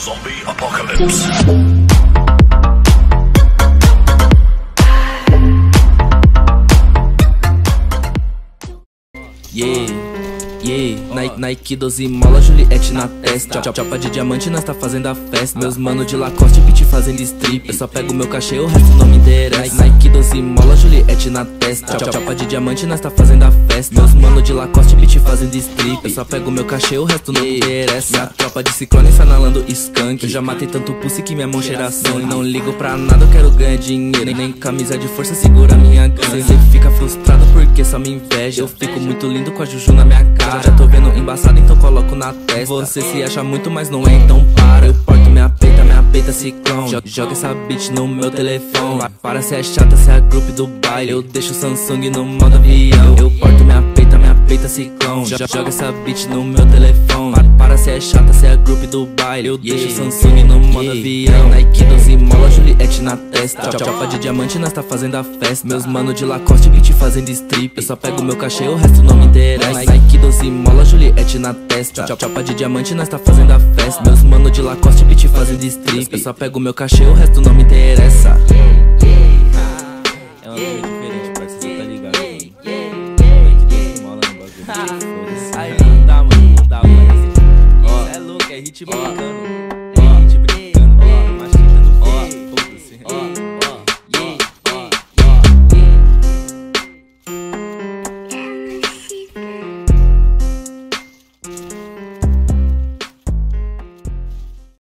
Zombie Apocalypse. Nike 12 mola, Juliette na testa. Chapa de diamante, nós tá fazendo a festa. Meus mano de Lacoste, pitch fazendo strip. Eu só pego meu cachê, o resto não me interessa. Nike 12 mola, Juliette na testa. Chapa de diamante, nós tá fazendo a festa. Meus mano de Lacoste, pitch fazendo strip. Eu só pego meu cachê, o resto não me interessa. Minha tropa de ciclone sanalando skunk. Eu já matei tanto pussy que minha mão cheira sangue. Não ligo pra nada, eu quero ganhar dinheiro. Nem camisa de força segura minha gangue. Cê fica frustrado porque só me inveja. Eu fico muito lindo com a juju na minha cara. Já tô vendo embaçado, então coloco na testa. Você se acha muito, mas não é, então para. Eu porto minha peita ciclone. Joga essa bitch no meu telefone. Para, cê é chata, cê é a group do baile. Eu deixo o Samsung no modo avião. Eu porto minha peita ciclone. Joga essa bitch no meu telefone. Para, cê é chata, cê é a group do baile. Eu deixo o Samsung no modo avião. Nike 12 mola, Juliette na testa. Chapa de diamante, nós tá fazendo a festa. Meus mano de Lacoste, bitch fazendo strip. Eu só pego meu cachê, o resto não me interessa. Nike 12 mola, Juliette na testa. Chapa de diamante, nós tá fazendo a festa. Meus mano de Lacoste, bitch fazendo strip. Eu só pego meu cachê, o resto não me interessa. É uma coisa diferente, parceiro, cê tá ligado, mano. Nike 12 mola no bagulho. Aí não dá, mano, não dá, mano. Ó, é louco, é hit bacana.